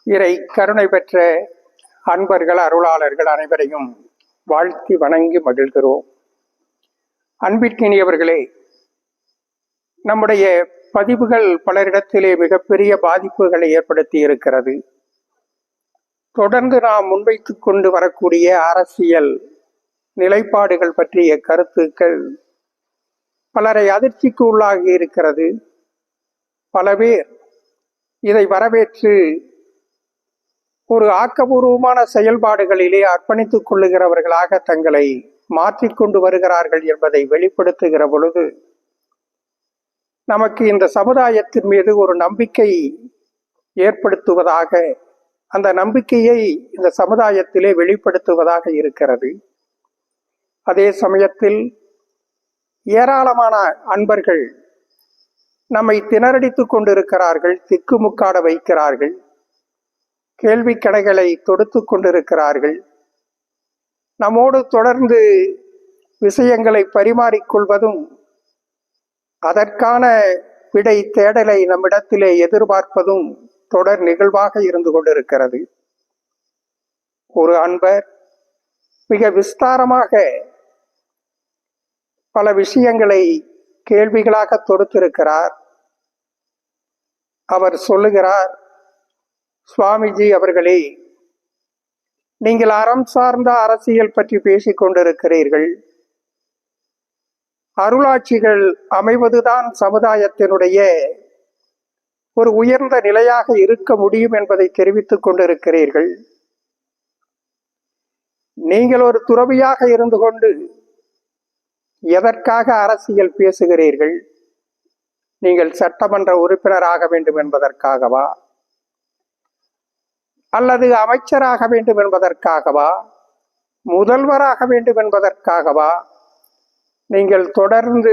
இறை கருணை பெற்ற அன்பர்கள் அருளாளர்கள் அனைவரையும் வாழ்த்தி வணங்கி மகிழ்கிறோம். அன்பிற்கினியவர்களே, நம்முடைய பதிவுகள் பலரிடத்திலே மிகப்பெரிய பாதிப்புகளை ஏற்படுத்தி இருக்கிறது. தொடர்ந்து நாம் முன்வைத்துக் கொண்டு வரக்கூடிய அரசியல் நிலைப்பாடுகள் பற்றிய கருத்துக்கள் பலரை அதிர்ச்சிக்கு உள்ளாகி இருக்கிறது. பல பேர் இதை வரவேற்று ஒரு ஆக்கபூர்வமான செயல்பாடுகளிலே அர்ப்பணித்துக் கொள்ளுகிறவர்களாக தங்களை மாற்றிக்கொண்டு வருகிறார்கள் என்பதை வெளிப்படுத்துகிற பொழுது நமக்கு இந்த சமுதாயத்தின் மீது ஒரு நம்பிக்கை ஏற்படுத்துவதாக, அந்த நம்பிக்கையை இந்த சமுதாயத்திலே வெளிப்படுத்துவதாக இருக்கிறது. அதே சமயத்தில் ஏராளமான அன்பர்கள் நம்மை திணறடித்துக் கொண்டிருக்கிறார்கள், திக்குமுக்காட வைக்கிறார்கள், கேள்வி கணைகளை தொடுத்து கொண்டிருக்கிறார்கள். நம்மோடு தொடர்ந்து விஷயங்களை பரிமாறிக்கொள்வதும் அதற்கான விடை தேடலை நம்மிடத்திலே எதிர்பார்ப்பதும் தொடர் நிகழ்வாக இருந்து கொண்டிருக்கிறது. ஒரு அன்பர் மிக விஸ்தாரமாக பல விஷயங்களை கேள்விகளாக தொடுத்திருக்கிறார். அவர் சொல்லுகிறார், சுவாமிஜி அவர்களே, நீங்கள் அறம் சார்ந்த அரசியல் பற்றி பேசிக் கொண்டிருக்கிறீர்கள். அருளாட்சிகள் அமைவதுதான் சமுதாயத்தினுடைய ஒரு உயர்ந்த நிலையாக இருக்க முடியும் என்பதை தெரிவித்துக் கொண்டிருக்கிறீர்கள். நீங்கள் ஒரு துறவியாக இருந்து கொண்டு எதற்காக அரசியல் பேசுகிறீர்கள்? நீங்கள் சட்டமன்ற உறுப்பினராக வேண்டும் என்பதற்காகவா, அல்லது அமைச்சராக வேண்டும் என்பதற்காகவா, முதல்வராக வேண்டும் என்பதற்காகவா நீங்கள் தொடர்ந்து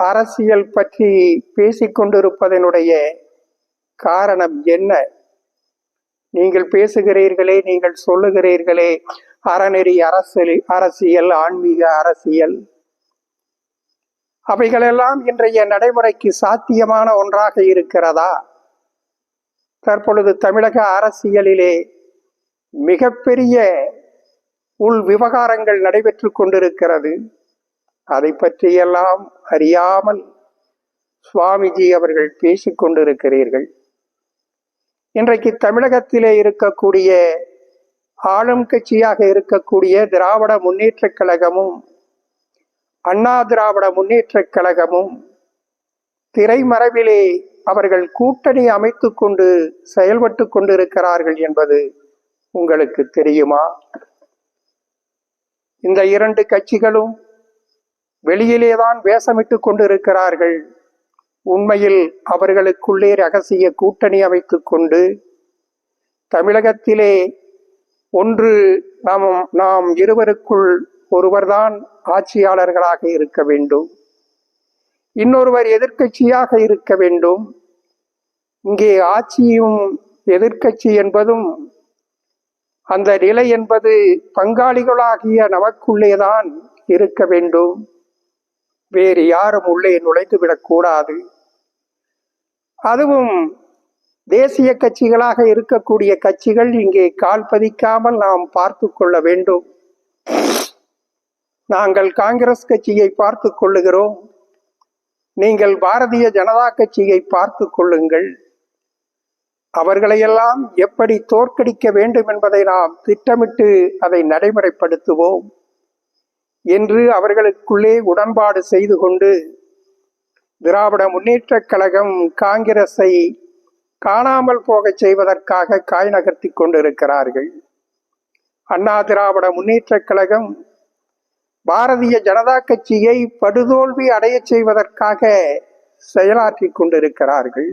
அரசியல் பற்றி பேசிக்கொண்டிருப்பதனுடைய காரணம் என்ன? நீங்கள் பேசுகிறீர்களே, நீங்கள் சொல்லுகிறீர்களே அறநெறி அரசியல், ஆன்மீக அரசியல், அவைகளெல்லாம் இன்றைய நடைமுறைக்கு சாத்தியமான ஒன்றாக இருக்கிறதா? தற்பொழுது தமிழக அரசியலிலே மிகப்பெரிய உள் விவகாரங்கள் நடைபெற்று கொண்டிருக்கிறது. அதை பற்றியெல்லாம் அறியாமல் சுவாமிஜி அவர்கள் பேசிக் கொண்டிருக்கிறீர்கள். இன்றைக்கு தமிழகத்திலே இருக்கக்கூடிய ஆளும் கட்சியாக இருக்கக்கூடிய திராவிட முன்னேற்ற கழகமும் அண்ணா திராவிட முன்னேற்ற கழகமும் திரைமறைவிலே அவர்கள் கூட்டணி அமைத்துக் கொண்டு செயல்பட்டு கொண்டிருக்கிறார்கள் என்பது உங்களுக்கு தெரியுமா? இந்த இரண்டு கட்சிகளும் வெளியிலேதான் வேஷமிட்டு கொண்டிருக்கிறார்கள். உண்மையில் அவர்களுக்குள்ளே ரகசிய கூட்டணி அமைத்துக் கொண்டு தமிழகத்திலே ஒன்று நாம் இருவருக்குள் ஒருவர்தான் ஆட்சியாளர்களாக இருக்க வேண்டும், இன்னொருவர் எதிர்க்கட்சியாக இருக்க வேண்டும். இங்கே ஆட்சியும் எதிர்க்கட்சி என்பதும் அந்த நிலை என்பது பங்காளிகளாகிய நமக்குள்ளேதான் இருக்க வேண்டும். வேறு யாரும் உள்ளே நுழைந்துவிடக் கூடாது. அதுவும் தேசிய கட்சிகளாக இருக்கக்கூடிய கட்சிகள் இங்கே கால் பதிக்காமல் நாம் பார்த்து கொள்ள வேண்டும். நாங்கள் காங்கிரஸ் கட்சியை பார்த்து கொள்ளுகிறோம், நீங்கள் பாரதிய ஜனதா கட்சியை பார்த்து கொள்ளுங்கள். அவர்களையெல்லாம் எப்படி தோற்கடிக்க வேண்டும் என்பதை நாம் திட்டமிட்டு அதை நடைமுறைப்படுத்துவோம் என்று அவர்களுக்குள்ளே உடன்பாடு செய்து கொண்டு திராவிட முன்னேற்ற கழகம் காங்கிரஸை காணாமல் போக செய்வதற்காக காய் நகர்த்தி கொண்டிருக்கிறார்கள். அண்ணா திராவிட முன்னேற்ற கழகம் பாரதிய ஜனதா கட்சியை படுதோல்வி அடைய செய்வதற்காக செயலாற்றி கொண்டிருக்கிறார்கள்.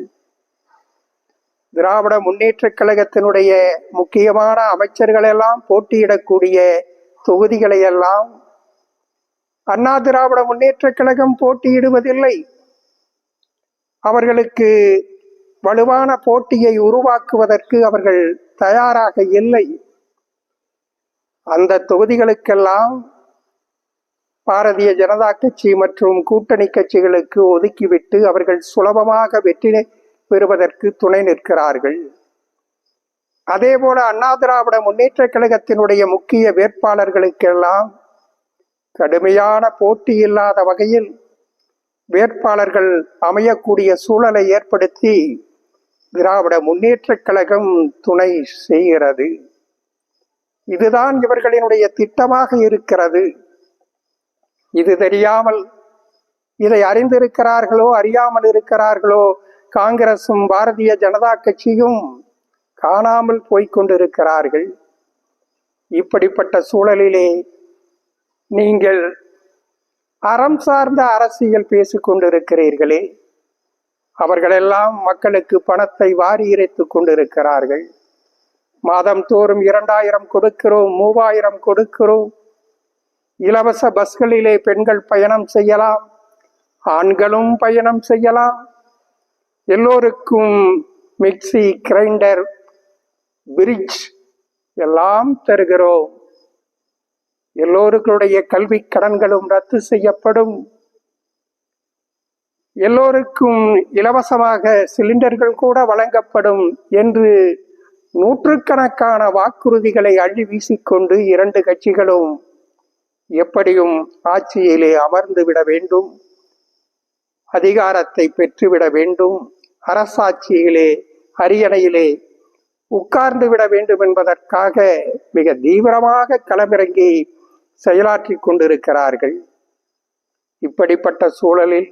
திராவிட முன்னேற்ற கழகத்தினுடைய முக்கியமான அமைச்சர்கள் எல்லாம் போட்டியிடக்கூடிய தொகுதிகளை எல்லாம் அண்ணா திராவிட முன்னேற்ற கழகம் போட்டியிடுவதில்லை. அவர்களுக்கு வலுவான போட்டியை உருவாக்குவதற்கு அவர்கள் தயாராக இல்லை. அந்த தொகுதிகளுக்கெல்லாம் பாரதிய ஜனதா கட்சி மற்றும் கூட்டணி கட்சிகளுக்கு ஒதுக்கிவிட்டு அவர்கள் சுலபமாக வெற்றி பெறுவதற்கு துணை நிற்கிறார்கள். அதே போல அண்ணா திராவிட முன்னேற்ற கழகத்தினுடைய முக்கிய வேட்பாளர்களுக்கெல்லாம் கடுமையான போட்டி இல்லாத வகையில் வேட்பாளர்கள் அமையக்கூடிய சூழலை ஏற்படுத்தி திராவிட முன்னேற்ற கழகம் துணை செய்கிறது. இதுதான் இவர்களினுடைய திட்டமாக இருக்கிறது. இது தெரியாமல், இதை அறிந்திருக்கிறார்களோ அறியாமல் இருக்கிறார்களோ, காங்கிரசும் பாரதிய ஜனதா கட்சியும் காணாமல் போய்கொண்டிருக்கிறார்கள். இப்படிப்பட்ட சூழலிலே நீங்கள் அறம் சார்ந்த அரசியல் பேசிக் கொண்டிருக்கிறீர்களே, அவர்களெல்லாம் மக்களுக்கு பணத்தை வாரி இறைத்துக் கொண்டிருக்கிறார்கள். மாதம் தோறும் 2000 கொடுக்கிறோம், 3000 கொடுக்கிறோம். இலவச பஸ்களிலே பெண்கள் பயணம் செய்யலாம், ஆண்களும் பயணம் செய்யலாம். எல்லோருக்கும் மிக்சி, கிரைண்டர், பிரிட்ஜ் எல்லாம் தருகிறோம். எல்லோருடைய கல்வி கடன்களும் ரத்து செய்யப்படும். எல்லோருக்கும் இலவசமாக சிலிண்டர்கள் கூட வழங்கப்படும் என்று நூற்றுக்கணக்கான வாக்குறுதிகளை அள்ளி வீசிக்கொண்டு இரண்டு கட்சிகளும் எப்படியும் ஆட்சியிலே அமர்ந்து விட வேண்டும், அதிகாரத்தை பெற்றுவிட வேண்டும், அரசாட்சியிலே அரியணையிலே உட்கார்ந்து விட வேண்டும் என்பதற்காக மிக தீவிரமாக களமிறங்கி செயலாற்றி கொண்டிருக்கிறார்கள். இப்படிப்பட்ட சூழலில்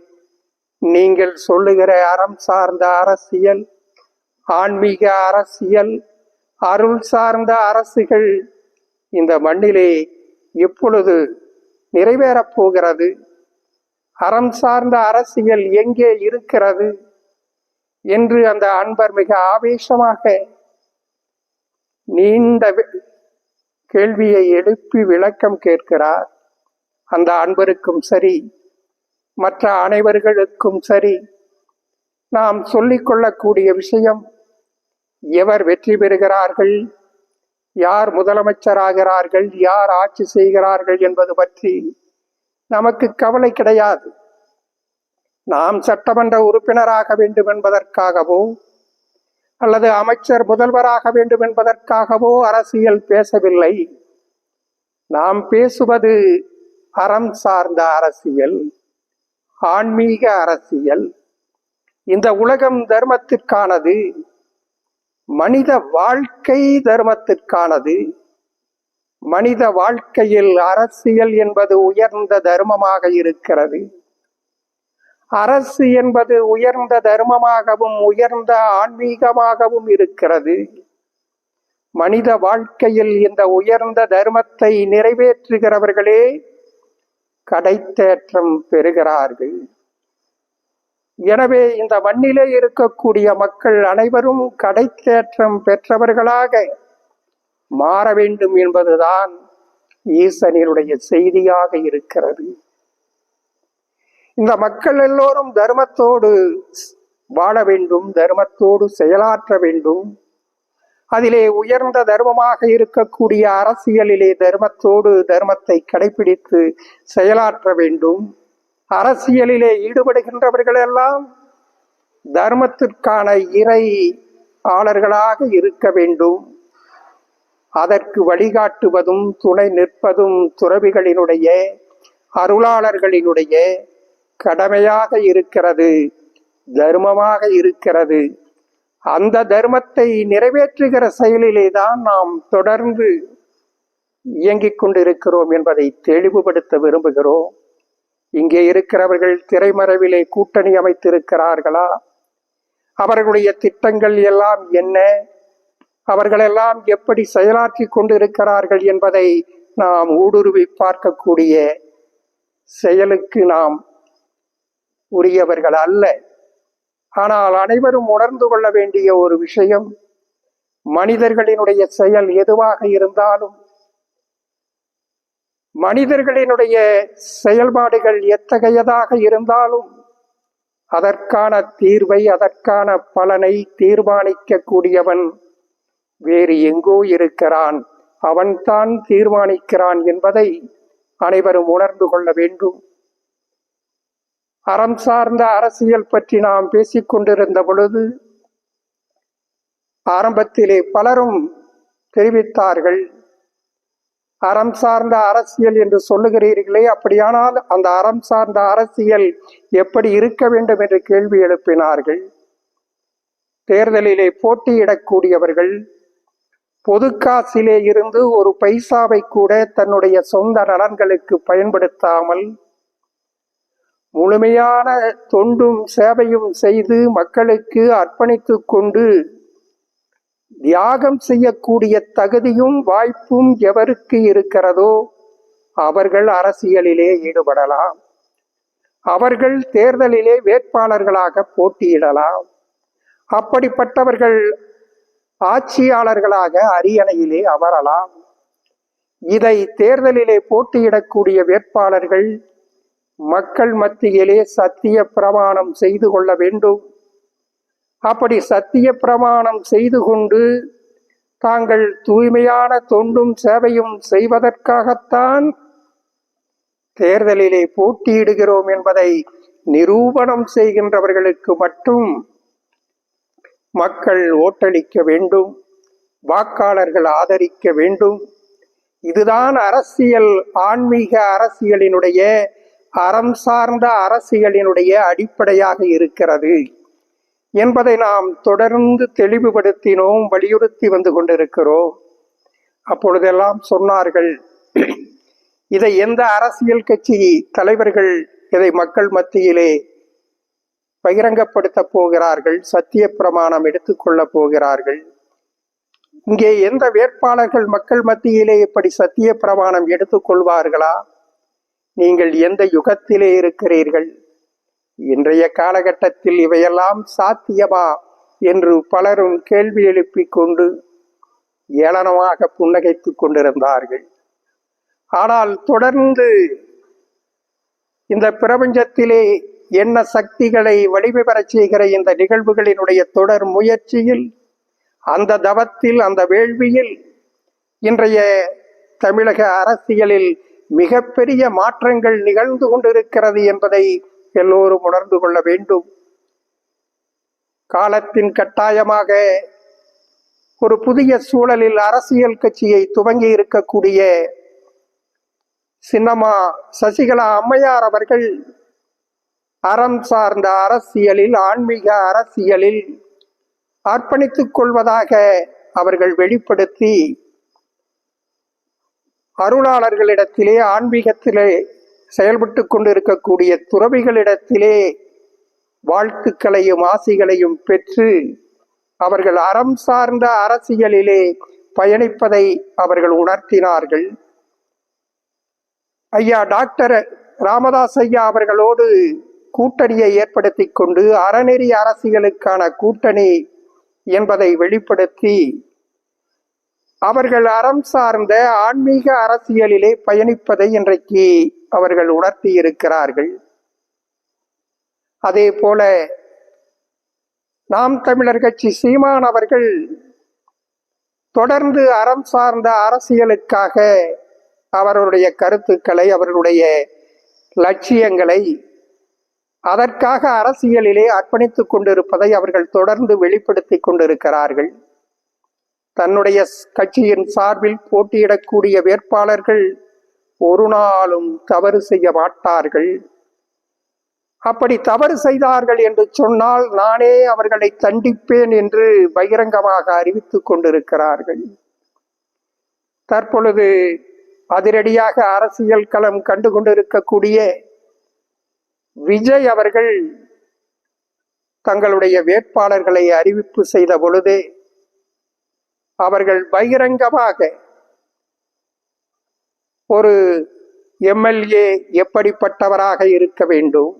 நீங்கள் சொல்லுகிற அறம் சார்ந்த அரசியல், ஆன்மீக அரசியல், அருள் சார்ந்த அரசுகள் இந்த மண்ணிலே எப்பொழுது நிறைவேறப் போகிறது? அறம் சார்ந்த அரசியல் எங்கே இருக்கிறது என்று அந்த அன்பர் மிக ஆவேசமாக நீண்ட கேள்வியை எழுப்பி விளக்கம் கேட்கிறார். அந்த அன்பருக்கும் சரி, மற்ற அனைவர்களுக்கும் சரி, நாம் சொல்லிக் கொள்ளக்கூடிய விஷயம், எவர் வெற்றி பெறுகிறார்கள், யார் முதலமைச்சராகிறார்கள், யார் ஆட்சி செய்கிறார்கள் என்பது பற்றி நமக்கு கவலை கிடையாது. நாம் சட்டமன்ற உறுப்பினராக வேண்டும் என்பதற்காகவோ அல்லது அமைச்சர் முதல்வராக வேண்டும் என்பதற்காகவோ அரசியல் பேசவில்லை. நாம் பேசுவது அறம் சார்ந்த அரசியல், ஆன்மீக அரசியல். இந்த உலகம் தர்மத்திற்கானது, மனித வாழ்க்கை தர்மத்திற்கானது. மனித வாழ்க்கையில் அரசியல் என்பது உயர்ந்த தர்மமாக இருக்கிறது. அரசு என்பது உயர்ந்த தர்மமாகவும் உயர்ந்த ஆன்மீகமாகவும் இருக்கிறது. மனித வாழ்க்கையில் இந்த உயர்ந்த தர்மத்தை நிறைவேற்றுகிறவர்களே கடைத்தேற்றம் பெறுகிறார்கள். எனவே இந்த மண்ணிலே இருக்கக்கூடிய மக்கள் அனைவரும் கடைத்தேற்றம் பெற்றவர்களாக மாற வேண்டும் என்பதுதான் ஈசனினுடைய செய்தியாக இருக்கிறது. இந்த மக்கள் எல்லோரும் தர்மத்தோடு வாழ வேண்டும், தர்மத்தோடு செயலாற்ற வேண்டும். அதிலே உயர்ந்த தர்மமாக இருக்கக்கூடிய அரசியலிலே தர்மத்தோடு தர்மத்தை கடைபிடித்து செயலாற்ற வேண்டும். அரசியலிலே ஈடுபடுகின்றவர்கள் எல்லாம் தர்மத்திற்கான இறை ஆளர்களாக இருக்க வேண்டும். அதற்கு வழிகாட்டுவதும் துணை நிற்பதும் துறவிகளினுடைய, அருளாளர்களினுடைய கடமையாக இருக்கிறது, தர்மமாக இருக்கிறது. அந்த தர்மத்தை நிறைவேற்றுகிற செயலிலே தான் நாம் தொடர்ந்து இயங்கிக் கொண்டிருக்கிறோம் என்பதை தெளிவுபடுத்த விரும்புகிறோம். இங்கே இருக்கிறவர்கள் திரைமறைவிலே கூட்டணி அமைத்திருக்கிறார்களா? அவர்களுடைய திட்டங்கள் எல்லாம் என்ன? அவர்களெல்லாம் எப்படி செயலாற்றி கொண்டிருக்கிறார்கள் என்பதை நாம் ஊடுருவி பார்க்கக்கூடிய செயலுக்கு நாம் உரியவர்கள் அல்ல. ஆனால் அனைவரும் உணர்ந்து கொள்ள வேண்டிய ஒரு விஷயம், மனிதர்களினுடைய செயல் எதுவாக இருந்தாலும், மனிதர்களினுடைய செயல்பாடுகள் எத்தகையதாக இருந்தாலும் அதற்கான தீர்வை, அதற்கான பலனை தீர்மானிக்க கூடியவன் வேறு எங்கோ இருக்கிறான். அவன்தான் தீர்மானிக்கிறான் என்பதை அனைவரும் உணர்ந்து கொள்ள வேண்டும். அறம் சார்ந்த அரசியல் பற்றி நாம் பேசிக்கொண்டிருந்த பொழுது ஆரம்பத்திலே பலரும் தெரிவித்தார்கள். அறம் சார்ந்த அரசியல் என்று சொல்லுகிறீர்களே, அப்படியானால் அந்த அறம் சார்ந்த அரசியல் எப்படி இருக்க வேண்டும் என்று கேள்வி எழுப்பினார்கள். தேர்தலிலே போட்டியிடக்கூடியவர்கள் பொது காசிலே இருந்து ஒரு பைசாவை கூட தன்னுடைய சொந்த நலன்களுக்கு பயன்படுத்தாமல் முழுமையான தொண்டும் சேவையும் செய்து மக்களுக்கு அர்ப்பணித்து கொண்டு தியாகம் செய்யக்கூடிய தகுதியும் வாய்ப்பும் எவருக்கு இருக்கிறதோ அவர்கள் அரசியலிலே ஈடுபடலாம். அவர்கள் தேர்தலிலே வேட்பாளர்களாக போட்டியிடலாம். அப்படிப்பட்டவர்கள் ஆட்சியாளர்களாக அரியணையிலே அமரலாம். இதை தேர்தலிலே போட்டியிடக்கூடிய வேட்பாளர்கள் மக்கள் மத்தியிலே சத்திய பிரமாணம் செய்து கொள்ள வேண்டும். அப்படி சத்திய பிரமாணம் செய்து கொண்டு தாங்கள் தூய்மையான தொண்டும் சேவையும் செய்வதற்காகத்தான் தேர்தலிலே போட்டியிடுகிறோம் என்பதை நிரூபணம் செய்கின்றவர்களுக்கு மட்டும் மக்கள் ஓட்டளிக்க வேண்டும், வாக்காளர்கள் ஆதரிக்க வேண்டும். இதுதான் அரசியல், ஆன்மீக அரசியலினுடைய, அறம் சார்ந்த அரசியலினுடைய அடிப்படையாக இருக்கிறது என்பதை நாம் தொடர்ந்து தெளிவுபடுத்தினோம், வலியுறுத்தி வந்து கொண்டிருக்கிறோம். அப்பொழுதெல்லாம் சொன்னார்கள், இதை எந்த அரசியல் கட்சி தலைவர்கள் இதை மக்கள் மத்தியிலே பகிரங்கப்படுத்த போகிறார்கள், சத்திய பிரமாணம் எடுத்துக்கொள்ள போகிறார்கள்? இங்கே எந்த வேட்பாளர்கள் மக்கள் மத்தியிலே இப்படி சத்திய பிரமாணம் எடுத்துக்கொள்வார்களா? நீங்கள் எந்த யுகத்திலே இருக்கிறீர்கள்? இன்றைய காலகட்டத்தில் இவையெல்லாம் சாத்தியமா என்று பலரும் கேள்வி எழுப்பிக் கொண்டு ஏளனமாக புன்னகைத்துக் கொண்டிருந்தார்கள். ஆனால் தொடர்ந்து இந்த பிரபஞ்சத்திலே என்ன சக்திகளை வலிமை பெறச் செய்கிற இந்த நிகழ்வுகளினுடைய தொடர் முயற்சியில், அந்த தவத்தில், அந்த வேள்வியில் இன்றைய தமிழக அரசியலில் மிகப்பெரிய மாற்றங்கள் நிகழ்ந்து கொண்டிருக்கிறது என்பதை எல்லோரும் உணர்ந்து கொள்ள வேண்டும். காலத்தின் கட்டாயமாக ஒரு புதிய சூழலில் அரசியல் கட்சியை துவங்கி இருக்கக்கூடிய சின்னம்மா சசிகலா அம்மையார் அவர்கள் அறம் சார்ந்த அரசியலில், ஆன்மீக அரசியலில் அர்ப்பணித்துக் கொள்வதாக அவர்கள் வெளிப்படுத்தி அருளாளர்களிடத்திலே, ஆன்மீகத்திலே செயல்பட்டு கொண்டிருக்கக்கூடிய துறவிகளிடத்திலே வாழ்த்துக்களையும் ஆசிகளையும் பெற்று அவர்கள் அறம் சார்ந்த அரசியலிலே பயணிப்பதை அவர்கள் உணர்த்தினார்கள். ஐயா டாக்டர் ராமதாஸ் ஐயா அவர்களோடு கூட்டணியை ஏற்படுத்தி கொண்டு அறநெறி அரசியலுக்கான கூட்டணி என்பதை வெளிப்படுத்தி அவர்கள் அறம் சார்ந்த ஆன்மீக அரசியலிலே பயணிப்பதை இன்றைக்கு அவர்கள் உணர்த்தி இருக்கிறார்கள். அதே போல நாம் தமிழர் கட்சி சீமான் அவர்கள் தொடர்ந்து அறம் சார்ந்த அரசியலுக்காக அவர்களுடைய கருத்துக்களை, அவர்களுடைய லட்சியங்களை, அதற்காக அரசியலிலே அர்ப்பணித்துக் கொண்டிருப்பதை அவர்கள் தொடர்ந்து வெளிப்படுத்தி கொண்டிருக்கிறார்கள். தன்னுடைய கட்சியின் சார்பில் போட்டியிடக்கூடிய வேட்பாளர்கள் ஒரு நாளும் தவறு செய்ய மாட்டார்கள். அப்படி தவறு செய்தார்கள் என்று சொன்னால் நானே அவர்களை தண்டிப்பேன் என்று பகிரங்கமாக அறிவித்துக் கொண்டிருக்கிறார்கள். தற்பொழுது அதிரடியாக அரசியல் களம் கண்டு கொண்டிருக்கக்கூடிய விஜய் அவர்கள் தங்களுடைய வேட்பாளர்களை அறிவிப்பு செய்த பொழுது அவர்கள் பகிரங்கமாக ஒரு எம்எல்ஏ எப்படிப்பட்டவராக இருக்க வேண்டும்,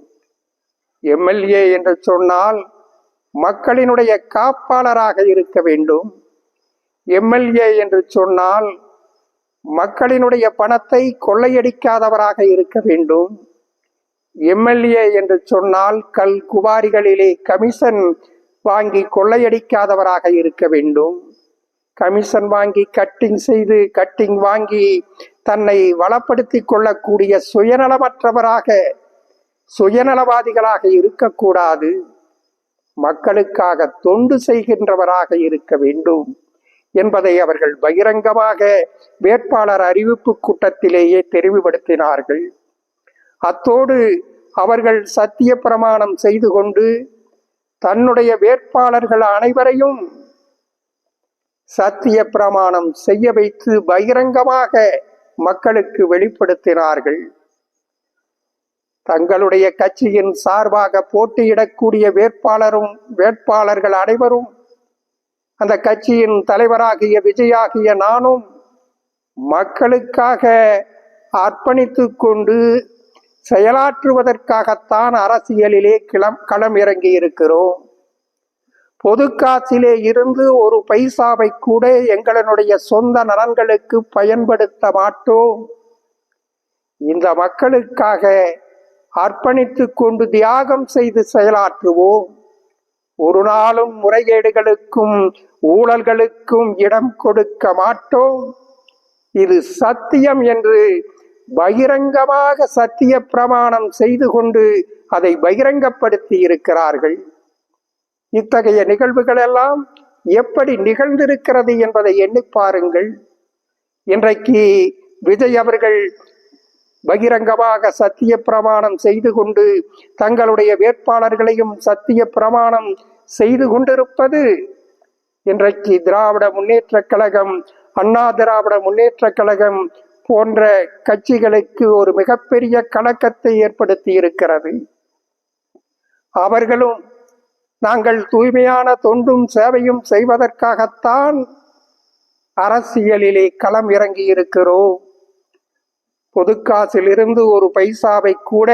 எம்எல்ஏ என்று சொன்னால் மக்களினுடைய காப்பாளராக இருக்க வேண்டும், எம்எல்ஏ என்று சொன்னால் மக்களினுடைய பணத்தை கொள்ளையடிக்காதவராக இருக்க வேண்டும், எம்எல்ஏ என்று சொன்னால் கல் குவாரிகளிலே கமிஷன் வாங்கி கொள்ளையடிக்காதவராக இருக்க வேண்டும், கமிஷன் வாங்கி கட்டிங் வாங்கி தன்னை வளப்படுத்தி கொள்ளக்கூடிய சுயநலமற்றவராக, சுயநலவாதிகளாக இருக்கக்கூடாது. மக்களுக்காக தொண்டு செய்கின்றவராக இருக்க வேண்டும் என்பதை அவர்கள் பகிரங்கமாக வேட்பாளர் அறிவிப்பு கூட்டத்திலேயே தெரிவுபடுத்தினார்கள். அத்தோடு அவர்கள் சத்திய பிரமாணம் செய்து கொண்டு தன்னுடைய வேட்பாளர்கள் அனைவரையும் சத்திய பிரமாணம் செய்ய வைத்து பகிரங்கமாக மக்களுக்கு வெளிப்படுத்தினார்கள். தங்களுடைய கட்சியின் சார்பாக போட்டியிடக்கூடிய வேட்பாளர்கள் அனைவரும், அந்த கட்சியின் தலைவராகிய விஜயாகிய நானும் மக்களுக்காக அர்ப்பணித்து கொண்டு செயலாற்றுவதற்காகத்தான் அரசியலிலே களம் இறங்கி இருக்கிறோம். பொது காசிலே இருந்து ஒரு பைசாவை கூட எங்களுடைய சொந்த நலன்களுக்கு பயன்படுத்த மாட்டோம். இந்த மக்களுக்காக அர்ப்பணித்து கொண்டு தியாகம் செய்து செயலாற்றுவோம். ஒரு நாளும் முறைகேடுகளுக்கும் ஊழல்களுக்கும் இடம் கொடுக்க மாட்டோம். இது சத்தியம் என்று பகிரங்கமாக சத்திய பிரமாணம் செய்து கொண்டு அதை பகிரங்கப்படுத்தி இருக்கிறார்கள். இத்தகைய நிகழ்வுகள் எல்லாம் எப்படி நிகழ்ந்திருக்கிறது என்பதை எண்ணி பாருங்கள். இன்றைக்கு விஜய் அவர்கள் பகிரங்கமாக சத்திய பிரமாணம் செய்து கொண்டு தங்களுடைய வேட்பாளர்களையும் சத்திய பிரமாணம் செய்து கொண்டிருப்பது இன்றைக்கு திராவிட முன்னேற்ற கழகம், அண்ணா திராவிட முன்னேற்ற கழகம் போன்ற கட்சிகளுக்கு ஒரு மிகப்பெரிய கலக்கத்தை ஏற்படுத்தி இருக்கிறது. அவர்களும் நாங்கள் தூய்மையான தொண்டும் சேவையும் செய்வதற்காகத்தான் அரசியலிலே களம் இறங்கி இருக்கிறோம். பொதுக்காசில் இருந்து ஒரு பைசாவை கூட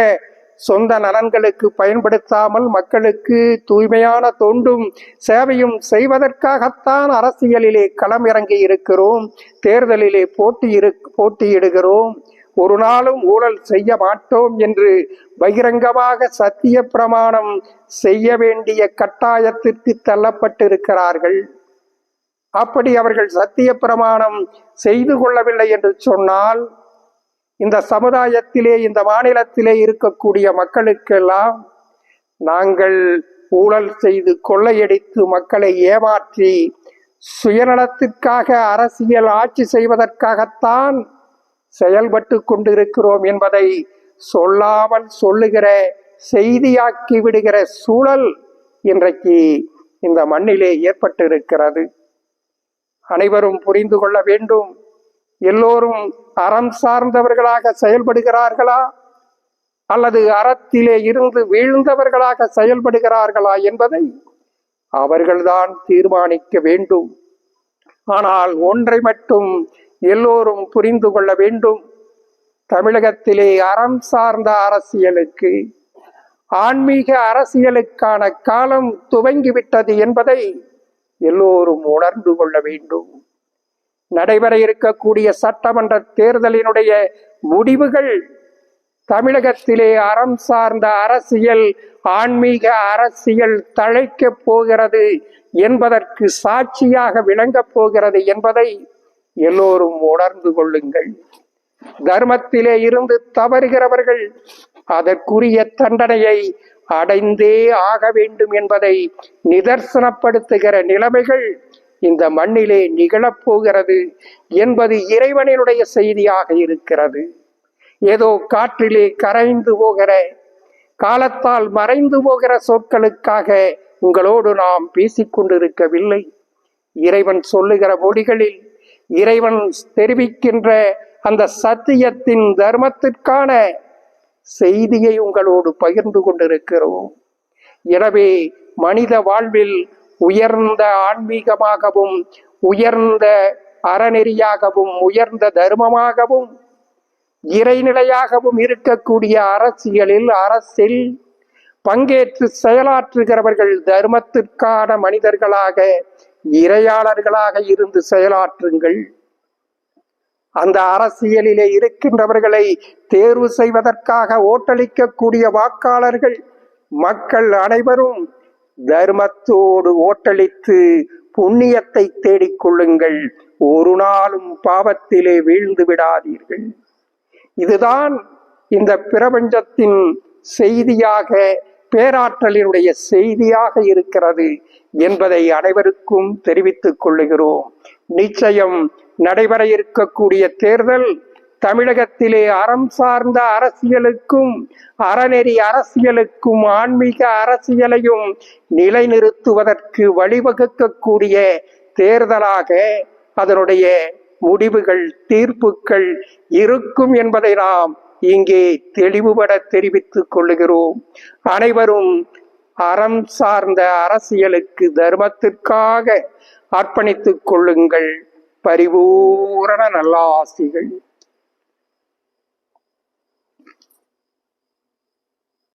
சொந்த நலன்களுக்கு பயன்படுத்தாமல் மக்களுக்கு தூய்மையான தொண்டும் சேவையும் செய்வதற்காகத்தான் அரசியலிலே களம் இறங்கி இருக்கிறோம். தேர்தலிலே போட்டியிடுகிறோம். ஒரு நாளும் ஊழல் செய்ய மாட்டோம் என்று பகிரங்கமாக சத்திய பிரமாணம் செய்ய வேண்டிய கட்டாயத்திற்கு தள்ளப்பட்டிருக்கிறார்கள். அப்படி அவர்கள் சத்திய பிரமாணம் செய்து கொள்ளவில்லை என்று சொன்னால் இந்த சமுதாயத்திலே, இந்த மாநிலத்திலே இருக்கக்கூடிய மக்களுக்கெல்லாம் நாங்கள் ஊழல் செய்து கொள்ளையடித்து மக்களை ஏமாற்றி சுயநலத்திற்காக அரசியல் ஆட்சி செய்வதற்காகத்தான் செயல்பட்டு கொண்டிருக்கிறோம் என்பதை சொல்லாமல் சொல்லுகிற, செய்தியாக்கி விடுகிற சூழல் இன்றைக்கு இந்த மண்ணிலே ஏற்பட்டிருக்கிறது. அனைவரும் புரிந்து கொள்ள வேண்டும். எல்லோரும் அறம் சார்ந்தவர்களாக செயல்படுகிறார்களா அல்லது அறத்திலே இருந்து வீழ்ந்தவர்களாக செயல்படுகிறார்களா என்பதை அவர்கள்தான் தீர்மானிக்க வேண்டும். ஆனால் ஒன்றை மட்டும் எல்லோரும் புரிந்து கொள்ள வேண்டும். தமிழகத்திலே அறம் சார்ந்த அரசியலுக்கு, ஆன்மீக அரசியலுக்கான காலம் துவங்கிவிட்டது என்பதை எல்லோரும் உணர்ந்து கொள்ள வேண்டும். நடைபெற இருக்கக்கூடிய சட்டமன்ற தேர்தலினுடைய முடிவுகள் தமிழகத்திலே அறம் சார்ந்த அரசியல், ஆன்மீக அரசியல் தழைக்கப் போகிறது என்பதற்கு சாட்சியாக விளங்கப் போகிறது என்பதை எல்லோரும் உணர்ந்து கொள்ளுங்கள். தர்மத்திலே இருந்து தவறுகிறவர்கள் அதற்குரிய தண்டனையை அடைந்தே ஆக வேண்டும் என்பதை நிதர்சனப்படுத்துகிற நிலைமைகள் இந்த மண்ணிலே நிகழப்போகிறது என்பது இறைவனினுடைய செய்தியாக இருக்கிறது. ஏதோ காற்றிலே கரைந்து போகிற, காலத்தால் மறைந்து போகிற சொற்களுக்காக உங்களோடு நாம் பேசிக்கொண்டிருக்கவில்லை. இறைவன் சொல்லுகிற மொழிகளில் இறைவன் தெரிவிக்கின்ற அந்த சத்தியத்தின் தர்மத்திற்கான செய்தியை உங்களோடு பகிர்ந்து கொண்டிருக்கிறோம். எனவே மனித வாழ்வில் உயர்ந்த ஆன்மீகமாகவும், உயர்ந்த அறநெறியாகவும், உயர்ந்த தர்மமாகவும், இறைநிலையாகவும் இருக்கக்கூடிய அரசில் பங்கேற்று செயலாற்றுகிறவர்கள் தர்மத்திற்கான மனிதர்களாக, இறையாளர்களாக இருந்து செயலாற்றுங்கள். அந்த அரசியலிலே இருக்கின்றவர்களை தேர்வு செய்வதற்காக ஓட்டளிக்கக்கூடிய வாக்காளர்கள் மக்கள் அனைவரும் தர்மத்தோடு ஓட்டளித்து புண்ணியத்தை தேடிக்கொள்ளுங்கள். ஒரு நாளும் பாவத்திலே வீழ்ந்து விடாதீர்கள். இதுதான் இந்த பிரபஞ்சத்தின் செய்தியாக பேராற்றலினுடைய செய்தியாக இருக்கிறது என்பதை அனைவருக்கும் தெரிவித்துக் கொள்ளுகிறோம். நிச்சயம் நடைபெற இருக்கக்கூடிய தேர்தல் தமிழகத்திலே அறம் சார்ந்த அரசியலுக்கும் அறநெறி அரசியலுக்கும் ஆன்மீக அரசியலையும் நிலைநிறுத்துவதற்கு வழிவகுக்கக்கூடிய தேர்தலாக அதனுடைய முடிவுகள் தீர்ப்புகள் இருக்கும் என்பதை நாம் இங்கே தெளிவுபட தெரிவித்துக் கொள்ளுகிறோம். அனைவரும் அறம் சார்ந்த அரசியலுக்கு தர்மத்திற்காக அர்ப்பணித்துக் கொள்ளுங்கள். பரிபூரண நல்லாசிகள்.